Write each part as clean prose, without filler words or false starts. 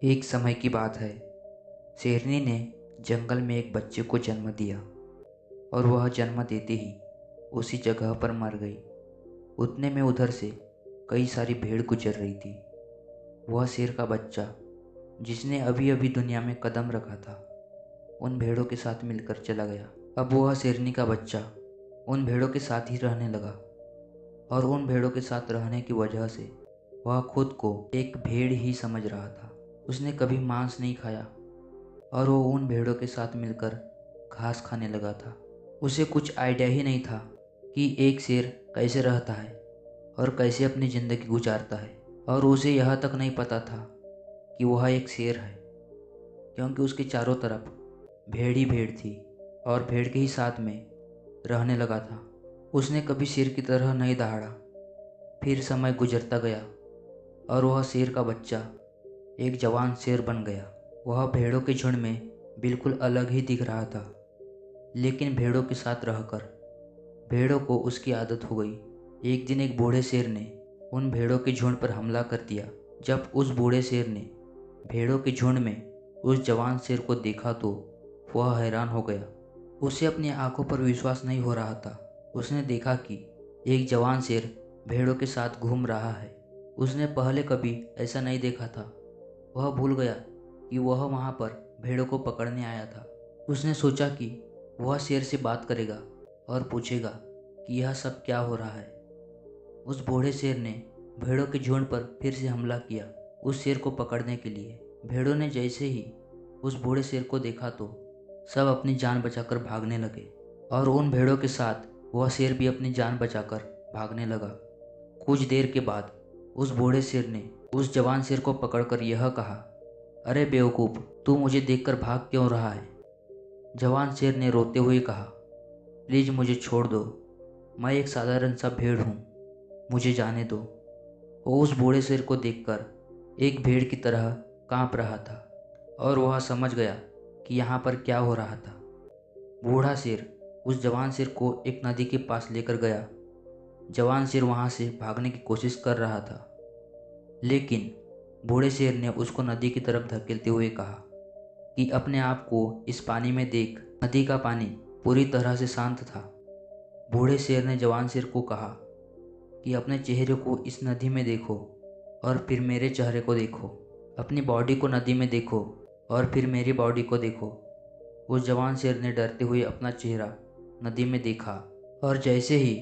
एक समय की बात है। शेरनी ने जंगल में एक बच्चे को जन्म दिया और वह जन्म देते ही उसी जगह पर मर गई। उतने में उधर से कई सारी भेड़ गुजर रही थी। वह शेर का बच्चा जिसने अभी अभी दुनिया में कदम रखा था, उन भेड़ों के साथ मिलकर चला गया। अब वह शेरनी का बच्चा उन भेड़ों के साथ ही रहने लगा और उन भेड़ों के साथ रहने की वजह से वह खुद को एक भेड़ ही समझ रहा था। उसने कभी मांस नहीं खाया और वो उन भेड़ों के साथ मिलकर घास खाने लगा था। उसे कुछ आइडिया ही नहीं था कि एक शेर कैसे रहता है और कैसे अपनी ज़िंदगी गुजारता है। और उसे यह तक नहीं पता था कि वह एक शेर है, क्योंकि उसके चारों तरफ भेड़ ही भेड़ थी और भेड़ के ही साथ में रहने लगा था। उसने कभी शेर की तरह नहीं दहाड़ा। फिर समय गुजरता गया और वह शेर का बच्चा एक जवान शेर बन गया। वह भेड़ों के झुंड में बिल्कुल अलग ही दिख रहा था, लेकिन भेड़ों के साथ रहकर भेड़ों को उसकी आदत हो गई। एक दिन एक बूढ़े शेर ने उन भेड़ों के झुंड पर हमला कर दिया। जब उस बूढ़े शेर ने भेड़ों के झुंड में उस जवान शेर को देखा तो वह हैरान हो गया। उसे अपनी आंखों पर विश्वास नहीं हो रहा था। उसने देखा कि एक जवान शेर भेड़ों के साथ घूम रहा है। उसने पहले कभी ऐसा नहीं देखा था। वह भूल गया कि वह वहाँ पर भेड़ों को पकड़ने आया था। उसने सोचा कि वह शेर से बात करेगा और पूछेगा कि यह सब क्या हो रहा है। उस बूढ़े शेर ने भेड़ों के झुंड पर फिर से हमला किया उस शेर को पकड़ने के लिए। भेड़ों ने जैसे ही उस बूढ़े शेर को देखा तो सब अपनी जान बचाकर भागने लगे और उन भेड़ों के साथ वह शेर भी अपनी जान बचाकर भागने लगा। कुछ देर के बाद उस बूढ़े शेर ने उस जवान शेर को पकड़कर यह कहा, अरे बेवकूफ़, तू मुझे देखकर भाग क्यों रहा है? जवान शेर ने रोते हुए कहा, प्लीज़ मुझे छोड़ दो, मैं एक साधारण सा भेड़ हूँ, मुझे जाने दो। वो उस बूढ़े शेर को देखकर एक भेड़ की तरह कांप रहा था और वह समझ गया कि यहाँ पर क्या हो रहा था। बूढ़ा शेर उस जवान शेर को एक नदी के पास लेकर गया। जवान शेर वहाँ से भागने की कोशिश कर रहा था, लेकिन बूढ़े शेर ने उसको नदी की तरफ धकेलते हुए कहा कि अपने आप को इस पानी में देख। नदी का पानी पूरी तरह से शांत था। बूढ़े शेर ने जवान शेर को कहा कि अपने चेहरे को इस नदी में देखो और फिर मेरे चेहरे को देखो। अपनी बॉडी को नदी में देखो और फिर मेरी बॉडी को देखो। उस जवान शेर ने डरते हुए अपना चेहरा नदी में देखा और जैसे ही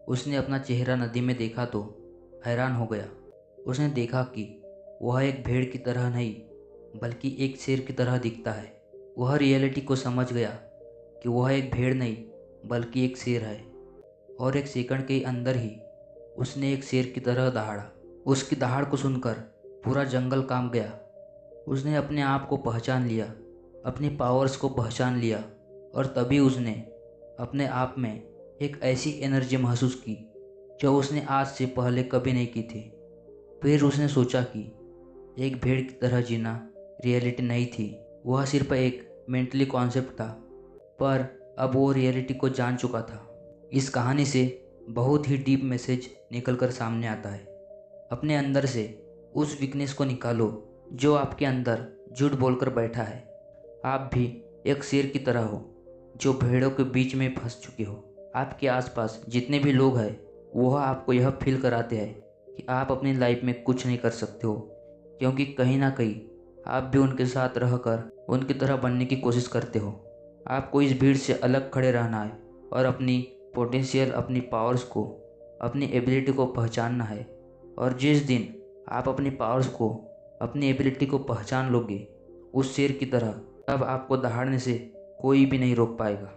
उसने अपना चेहरा नदी में देखा तो हैरान हो गया। उसने देखा कि वह एक भेड़ की तरह नहीं बल्कि एक शेर की तरह दिखता है। वह रियलिटी को समझ गया कि वह एक भेड़ नहीं बल्कि एक शेर है और एक सेकंड के अंदर ही उसने एक शेर की तरह दहाड़ा। उसकी दहाड़ को सुनकर पूरा जंगल कांप गया। उसने अपने आप को पहचान लिया, अपनी पावर्स को पहचान लिया और तभी उसने अपने आप में एक ऐसी एनर्जी महसूस की जो उसने आज से पहले कभी नहीं की थी। फिर उसने सोचा कि एक भेड़ की तरह जीना रियलिटी नहीं थी, वह सिर्फ एक मेंटली कॉन्सेप्ट था। पर अब वो रियलिटी को जान चुका था। इस कहानी से बहुत ही डीप मैसेज निकलकर सामने आता है। अपने अंदर से उस वीकनेस को निकालो जो आपके अंदर झूठ बोलकर बैठा है। आप भी एक शेर की तरह हो जो भेड़ों के बीच में फंस चुके हो। आपके आसपास जितने भी लोग हैं वह आपको यह फील कराते हैं कि आप अपनी लाइफ में कुछ नहीं कर सकते हो, क्योंकि कहीं ना कहीं आप भी उनके साथ रहकर उनकी तरह बनने की कोशिश करते हो। आपको इस भीड़ से अलग खड़े रहना है और अपनी पोटेंशियल, अपनी पावर्स को, अपनी एबिलिटी को पहचानना है। और जिस दिन आप अपनी पावर्स को, अपनी एबिलिटी को पहचान लोगे उस शेर की तरह, तब आपको दहाड़ने से कोई भी नहीं रोक पाएगा।